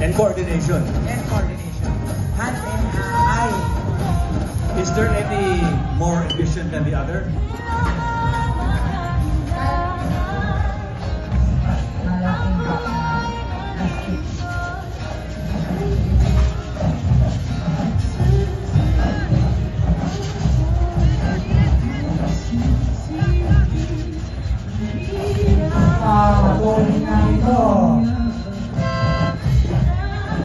And coordination. And coordination. Hand and eye. Is there any more efficient than the other? Tuloy na ito.